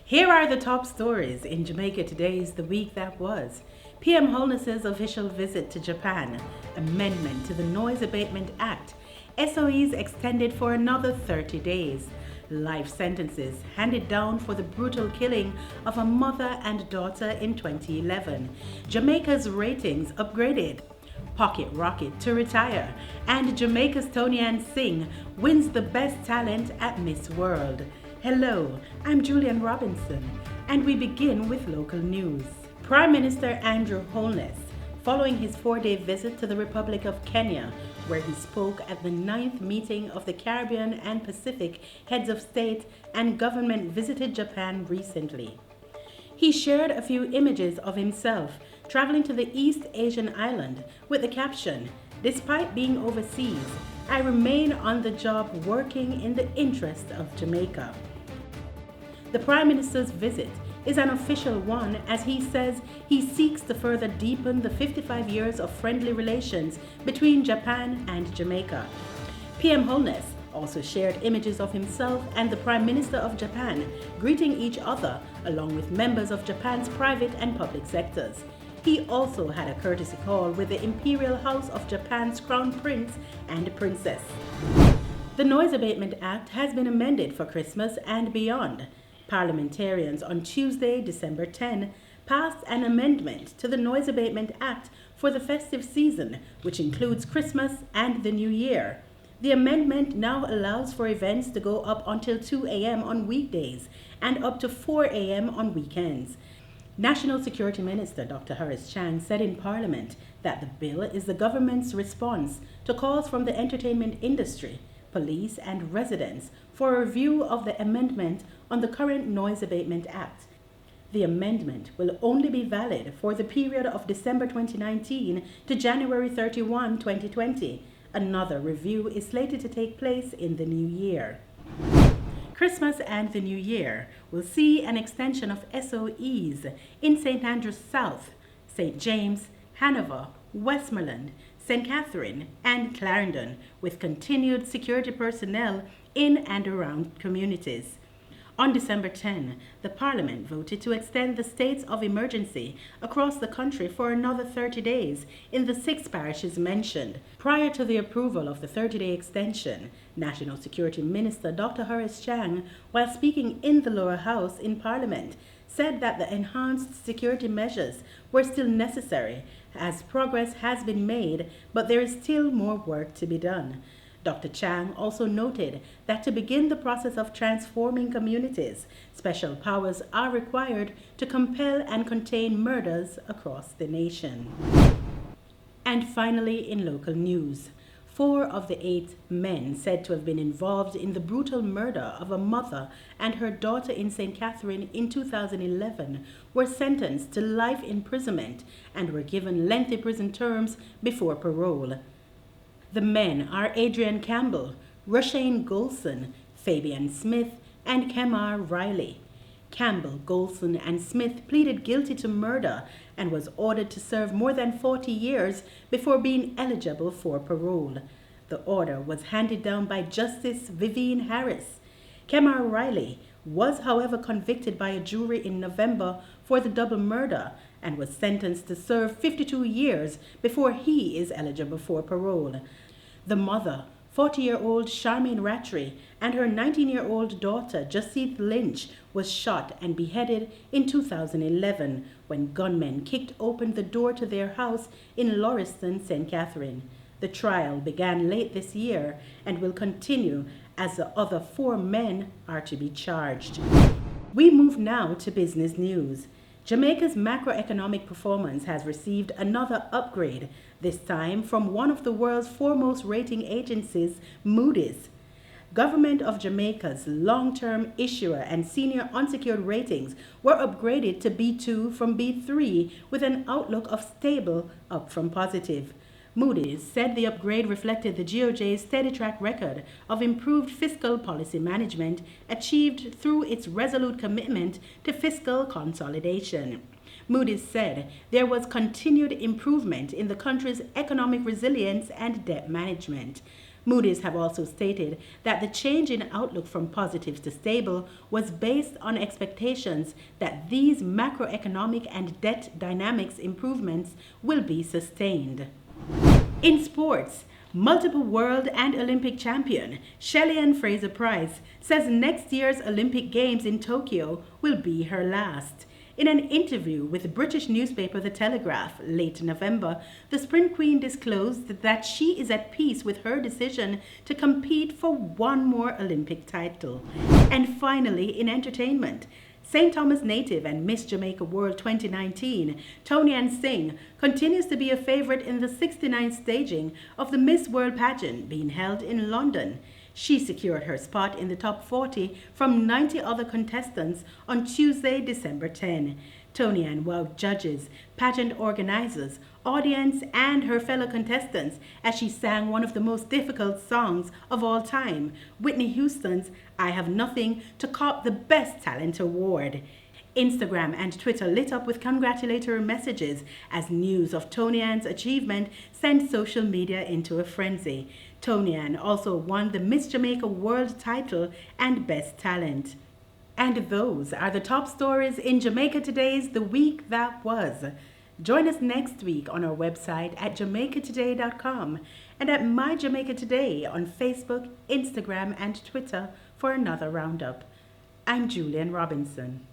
Here are the top stories in Jamaica today's The Week That Was. PM Holness's official visit to Japan, amendment to the Noise Abatement Act, SOEs extended for another 30 days, life sentences handed down for the brutal killing of a mother and daughter in 2011, Jamaica's ratings upgraded, pocket rocket to retire, and Jamaica's Toni and Singh wins the best talent at Miss World. Hello, I'm Julian Robinson, and we begin with local news. Prime Minister Andrew Holness, following his 4-day visit to the Republic of Kenya, where he spoke at the 9th meeting of the Caribbean and Pacific Heads of State and Government, visited Japan recently. He shared a few images of himself traveling to the East Asian island with the caption, "Despite being overseas, I remain on the job working in the interest of Jamaica." The Prime Minister's visit is an official one, as he says he seeks to further deepen the 55 years of friendly relations between Japan and Jamaica. PM Holness also shared images of himself and the Prime Minister of Japan greeting each other, along with members of Japan's private and public sectors. He also had a courtesy call with the Imperial House of Japan's Crown Prince and Princess. The Noise Abatement Act has been amended for Christmas and beyond. Parliamentarians on Tuesday, December 10, passed an amendment to the Noise Abatement Act for the festive season, which includes Christmas and the New Year. The amendment now allows for events to go up until 2 a.m. on weekdays and up to 4 a.m. on weekends. National Security Minister Dr. Horace Chang said in Parliament that the bill is the government's response to calls from the entertainment industry, police and residents for a review of the amendment on the current Noise Abatement Act. The amendment will only be valid for the period of December 2019 to January 31, 2020. Another review is slated to take place in the new year. Christmas and the New Year will see an extension of SOEs in St. Andrews South, St. James, Hanover, Westmoreland, St. Catherine, and Clarendon, with continued security personnel in and around communities. On December 10, the Parliament voted to extend the states of emergency across the country for another 30 days in the 6 parishes mentioned. Prior to the approval of the 30-day extension, National Security Minister Dr. Horace Chang, while speaking in the lower house in Parliament, said that the enhanced security measures were still necessary as progress has been made, but there is still more work to be done. Dr. Chang also noted that to begin the process of transforming communities, special powers are required to compel and contain murders across the nation. And finally, in local news, 4 of the 8 men said to have been involved in the brutal murder of a mother and her daughter in St. Catherine in 2011 were sentenced to life imprisonment and were given lengthy prison terms before parole. The men are Adrian Campbell, Rushane Golson, Fabian Smith, and Kemar Riley. Campbell, Golson, and Smith pleaded guilty to murder and was ordered to serve more than 40 years before being eligible for parole. The order was handed down by Justice Vivienne Harris. Kemar Riley was, however, convicted by a jury in November for the double murder and was sentenced to serve 52 years before he is eligible for parole. The mother, 40-year-old Charmaine Rattray, and her 19-year-old daughter, Jacinthe Lynch, was shot and beheaded in 2011 when gunmen kicked open the door to their house in Lauriston, St. Catherine. The trial began late this year and will continue as the other 4 men are to be charged. We move now to business news. Jamaica's macroeconomic performance has received another upgrade, this time from one of the world's foremost rating agencies, Moody's. Government of Jamaica's long-term issuer and senior unsecured ratings were upgraded to B2 from B3 with an outlook of stable, up from positive. Moody's said the upgrade reflected the GOJ's steady track record of improved fiscal policy management achieved through its resolute commitment to fiscal consolidation. Moody's said there was continued improvement in the country's economic resilience and debt management. Moody's have also stated that the change in outlook from positive to stable was based on expectations that these macroeconomic and debt dynamics improvements will be sustained. In sports, multiple world and Olympic champion Shelly-Ann Fraser-Pryce says next year's Olympic Games in Tokyo will be her last. In an interview with the British newspaper The Telegraph late November, the sprint queen disclosed that she is at peace with her decision to compete for one more Olympic title. And finally, in entertainment, St. Thomas native and Miss Jamaica World 2019, Toni Singh, continues to be a favorite in the 69th staging of the Miss World pageant being held in London. She secured her spot in the top 40 from 90 other contestants on Tuesday, December 10. Toni wowed judges, pageant organizers, audience, and her fellow contestants as she sang one of the most difficult songs of all time, Whitney Houston's I Have Nothing, to cop the Best Talent Award. Instagram and Twitter lit up with congratulatory messages as news of Toni-Ann's achievement sent social media into a frenzy. Toni-Ann also won the Miss Jamaica World title and Best Talent. And those are the top stories in Jamaica Today's The Week That Was. Join us next week on our website at jamaicatoday.com and at My Jamaica Today on Facebook, Instagram, and Twitter for another roundup. I'm Julian Robinson.